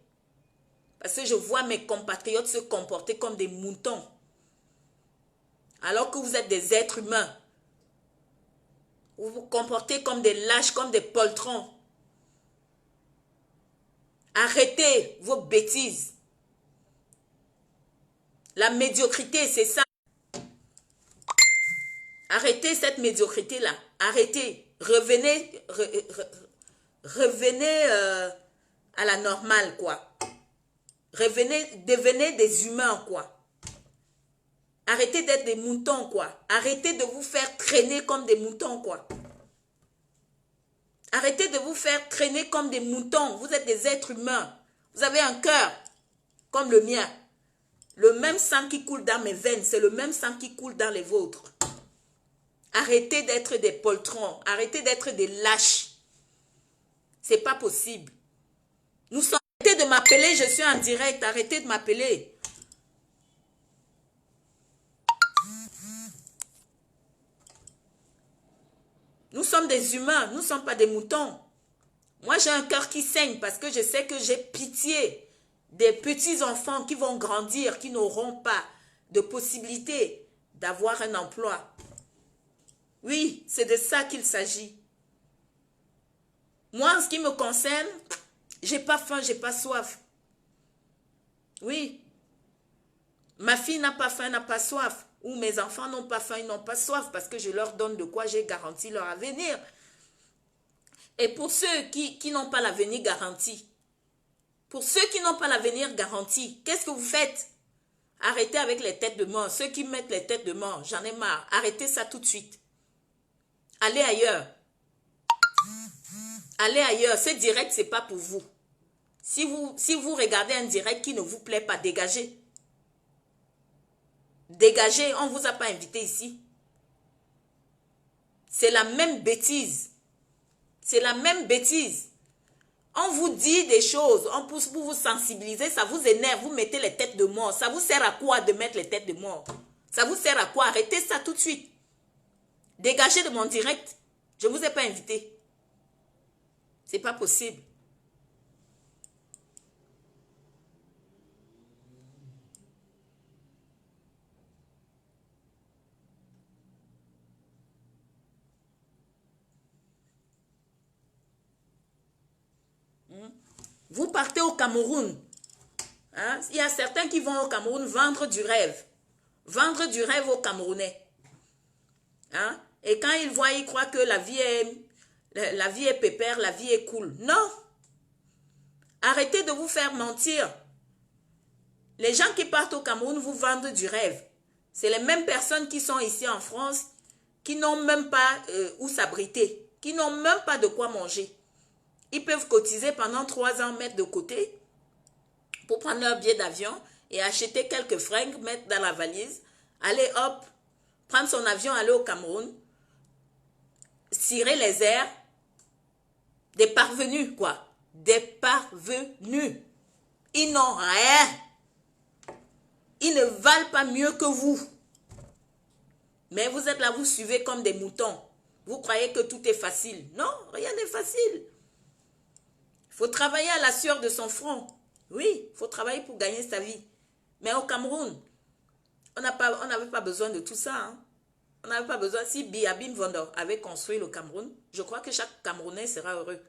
S1: Parce que je vois mes compatriotes se comporter comme des moutons. Alors que vous êtes des êtres humains. Vous vous comportez comme des lâches, comme des poltrons. Arrêtez vos bêtises. La médiocrité, c'est ça. Arrêtez cette médiocrité-là. Arrêtez. Revenez à la normale, quoi. Devenez des humains, quoi. Arrêtez d'être des moutons, quoi. Arrêtez de vous faire traîner comme des moutons, quoi. Arrêtez de vous faire traîner comme des moutons. Vous êtes des êtres humains. Vous avez un cœur comme le mien. Le même sang qui coule dans mes veines, c'est le même sang qui coule dans les vôtres. Arrêtez d'être des poltrons. Arrêtez d'être des lâches. C'est pas possible. Arrêtez de m'appeler, je suis en direct. Arrêtez de m'appeler. Nous sommes des humains, nous ne sommes pas des moutons. Moi, j'ai un cœur qui saigne parce que je sais que j'ai pitié des petits enfants qui vont grandir, qui n'auront pas de possibilité d'avoir un emploi. Oui, c'est de ça qu'il s'agit. Moi, en ce qui me concerne, j'ai pas faim, j'ai pas soif. Oui. Ma fille n'a pas faim, n'a pas soif. Ou mes enfants n'ont pas faim, ils n'ont pas soif parce que je leur donne de quoi j'ai garanti leur avenir. Et pour ceux qui n'ont pas l'avenir garanti, pour ceux qui n'ont pas l'avenir garanti, qu'est-ce que vous faites? Arrêtez avec les têtes de mort. Ceux qui mettent les têtes de mort, j'en ai marre. Arrêtez ça tout de suite. Allez ailleurs. Allez ailleurs. Ce direct, ce n'est pas pour vous. Si vous regardez un direct qui ne vous plaît pas, dégagez. Dégagez, on ne vous a pas invité ici. C'est la même bêtise. C'est la même bêtise. On vous dit des choses, on pousse pour vous sensibiliser, ça vous énerve, vous mettez les têtes de mort. Ça vous sert à quoi de mettre les têtes de mort? Ça vous sert à quoi? Arrêtez ça tout de suite. Dégagez de mon direct. Je ne vous ai pas invité. C'est pas possible. Vous partez au Cameroun. Hein? Il y a certains qui vont au Cameroun vendre du rêve. Vendre du rêve aux Camerounais. Hein? Et quand ils voient, ils croient que la vie est pépère, la vie est cool. Non. Arrêtez de vous faire mentir. Les gens qui partent au Cameroun vous vendent du rêve. C'est les mêmes personnes qui sont ici en France, qui n'ont même pas où s'abriter, qui n'ont même pas de quoi manger. Ils peuvent cotiser pendant 3 ans, mettre de côté pour prendre leur billet d'avion et acheter quelques fringues, mettre dans la valise, aller hop, prendre son avion, aller au Cameroun, cirer les airs, des parvenus quoi, des parvenus. Ils n'ont rien. Ils ne valent pas mieux que vous. Mais vous êtes là, vous suivez comme des moutons. Vous croyez que tout est facile. Non, rien n'est facile. Il faut travailler à la sueur de son front. Oui, il faut travailler pour gagner sa vie. Mais au Cameroun, on n'avait pas besoin de tout ça. Hein. On n'avait pas besoin. Si Biabim Vendor avait construit le Cameroun, je crois que chaque Camerounais sera heureux.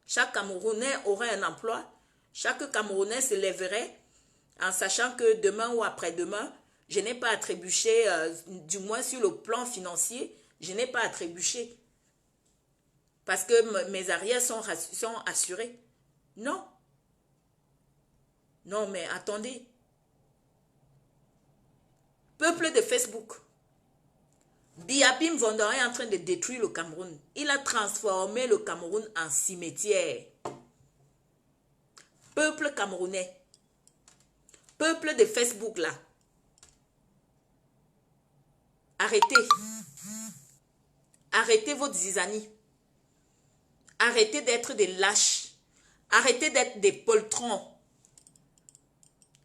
S1: Chaque Camerounais aurait un emploi. Chaque Camerounais se lèverait en sachant que demain ou après-demain, je n'ai pas à trébucher, du moins sur le plan financier, je n'ai pas à trébucher. Parce que mes arrières sont assurés. Non. Non, mais attendez. Peuple de Facebook. Biabim Vendor est en train de détruire le Cameroun. Il a transformé le Cameroun en cimetière. Peuple camerounais. Peuple de Facebook là. Arrêtez. Arrêtez vos zizanies. Arrêtez d'être des lâches. Arrêtez d'être des poltrons.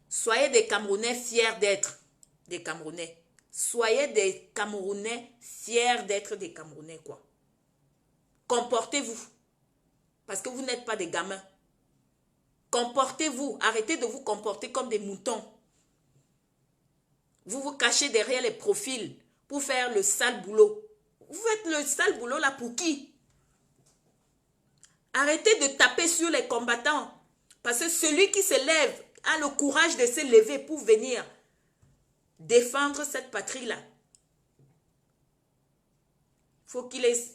S1: Soyez des Camerounais fiers d'être des Camerounais. Soyez des Camerounais fiers d'être des Camerounais, quoi. Comportez-vous. Parce que vous n'êtes pas des gamins. Comportez-vous. Arrêtez de vous comporter comme des moutons. Vous vous cachez derrière les profils pour faire le sale boulot. Vous faites le sale boulot là pour qui? Arrêtez de taper sur les combattants. Parce que celui qui se lève a le courage de se lever pour venir défendre cette patrie-là. Il faut qu'il ait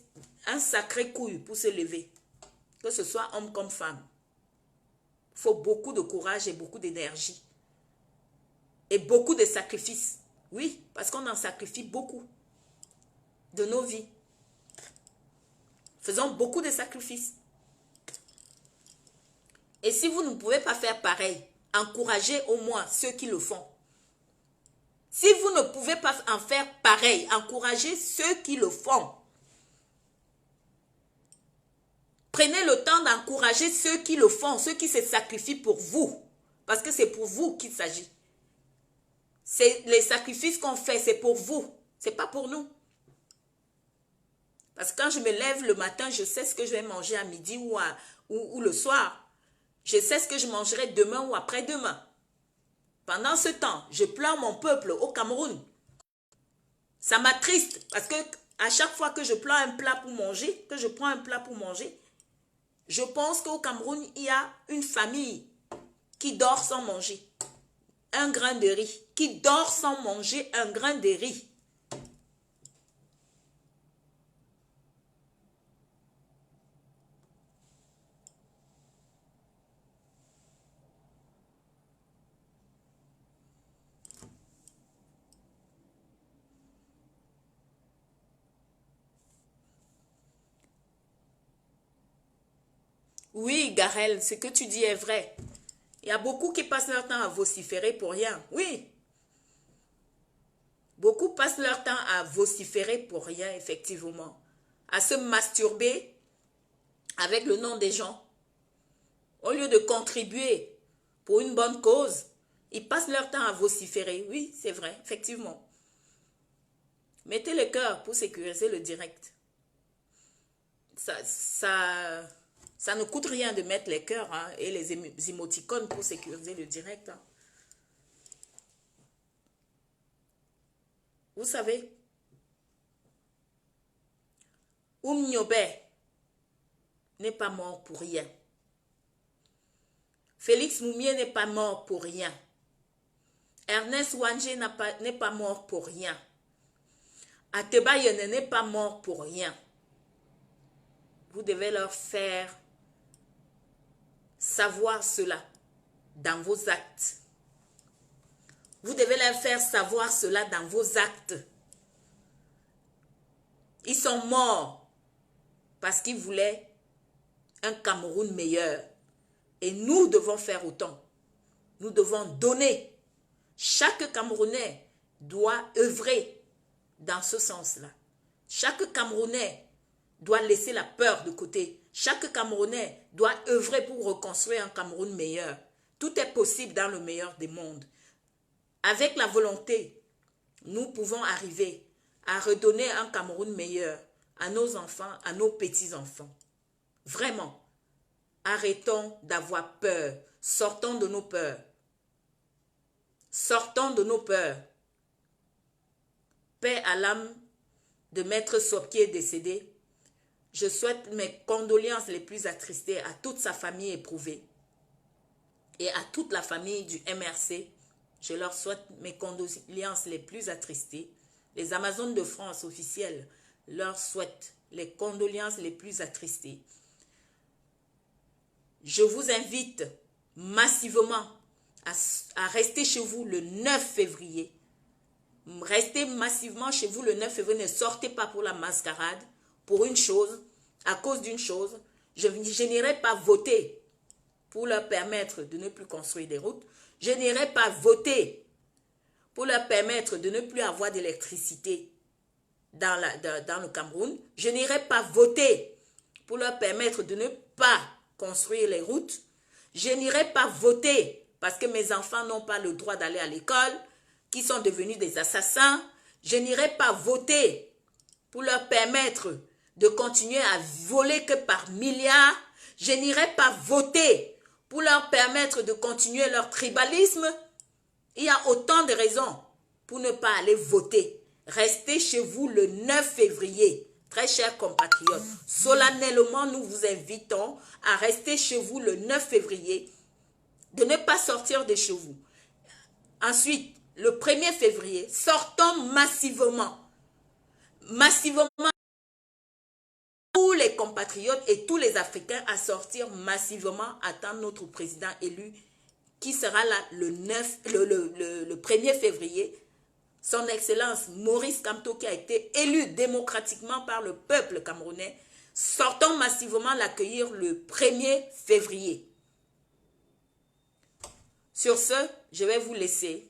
S1: un sacré couille pour se lever. Que ce soit homme comme femme. Il faut beaucoup de courage et beaucoup d'énergie. Et beaucoup de sacrifices. Oui, parce qu'on en sacrifie beaucoup de nos vies. Faisons beaucoup de sacrifices. Et si vous ne pouvez pas faire pareil, encouragez au moins ceux qui le font. Si vous ne pouvez pas en faire pareil, encouragez ceux qui le font. Prenez le temps d'encourager ceux qui le font, ceux qui se sacrifient pour vous. Parce que c'est pour vous qu'il s'agit. Les sacrifices qu'on fait, c'est pour vous. Ce n'est pas pour nous. Parce que quand je me lève le matin, je sais ce que je vais manger à midi ou le soir. Je sais ce que je mangerai demain ou après-demain. Pendant ce temps, je pleure mon peuple au Cameroun. Ça m'attriste parce que à chaque fois que je prends un plat pour manger, je pense qu'au Cameroun, il y a une famille qui dort sans manger un grain de riz, qui dort sans manger un grain de riz. Oui, Garel, ce que tu dis est vrai. Il y a beaucoup qui passent leur temps à vociférer pour rien. Oui. Beaucoup passent leur temps à vociférer pour rien, effectivement. À se masturber avec le nom des gens. Au lieu de contribuer pour une bonne cause, ils passent leur temps à vociférer. Oui, c'est vrai, effectivement. Mettez le cœur pour sécuriser le direct. Ça ne coûte rien de mettre les cœurs hein, et les émoticônes pour sécuriser le direct. Hein. Vous savez, Oumniobé n'est pas mort pour rien. Félix Moumié n'est pas mort pour rien. Ernest Wangé n'est pas mort pour rien. Ateba Yene n'est pas mort pour rien. Vous devez leur faire savoir cela dans vos actes. Vous devez leur faire savoir cela dans vos actes. Ils sont morts parce qu'ils voulaient un Cameroun meilleur. Et nous devons faire autant. Nous devons donner. Chaque Camerounais doit œuvrer dans ce sens-là. Chaque Camerounais doit laisser la peur de côté. Chaque Camerounais doit œuvrer pour reconstruire un Cameroun meilleur. Tout est possible dans le meilleur des mondes. Avec la volonté, nous pouvons arriver à redonner un Cameroun meilleur à nos enfants, à nos petits-enfants. Vraiment. Arrêtons d'avoir peur. Sortons de nos peurs. Sortons de nos peurs. Paix à l'âme de Maître Sopkié décédé. Je souhaite mes condoléances les plus attristées à toute sa famille éprouvée et à toute la famille du MRC. Je leur souhaite mes condoléances les plus attristées. Les Amazones de France officielles leur souhaitent les condoléances les plus attristées. Je vous invite massivement à rester chez vous le 9 février. Restez massivement chez vous le 9 février. Ne sortez pas pour la mascarade. Pour une chose, à cause d'une chose, je n'irai pas voter pour leur permettre de ne plus construire des routes. Je n'irai pas voter pour leur permettre de ne plus avoir d'électricité dans le Cameroun. Je n'irai pas voter pour leur permettre de ne pas construire les routes. Je n'irai pas voter parce que mes enfants n'ont pas le droit d'aller à l'école, qui sont devenus des assassins. Je n'irai pas voter pour leur permettre de continuer à voler que par milliards. Je n'irai pas voter pour leur permettre de continuer leur tribalisme. Il y a autant de raisons pour ne pas aller voter. Restez chez vous le 9 février. Très chers compatriotes, solennellement, nous vous invitons à rester chez vous le 9 février, de ne pas sortir de chez vous. Ensuite, le 1er février, sortons massivement. Massivement, tous les compatriotes et tous les Africains à sortir massivement, attendre notre président élu qui sera là le 1er février. Son Excellence Maurice Kamto qui a été élu démocratiquement par le peuple camerounais. Sortons massivement l'accueillir le 1er février. Sur ce, je vais vous laisser.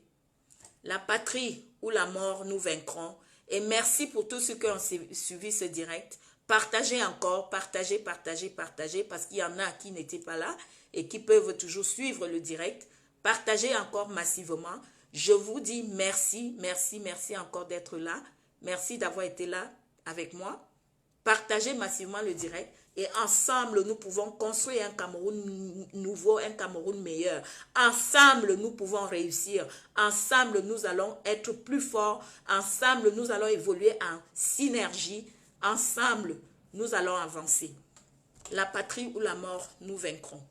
S1: La patrie ou la mort, nous vaincrons. Et merci pour tous ceux qui ont suivi ce direct. Partagez encore, partagez, parce qu'il y en a qui n'étaient pas là et qui peuvent toujours suivre le direct. Partagez encore massivement. Je vous dis merci, merci, merci encore d'être là. Merci d'avoir été là avec moi. Partagez massivement le direct et ensemble, nous pouvons construire un Cameroun nouveau, un Cameroun meilleur. Ensemble, nous pouvons réussir. Ensemble, nous allons être plus forts. Ensemble, nous allons évoluer en synergie. Ensemble, nous allons avancer. La patrie ou la mort, nous vaincrons.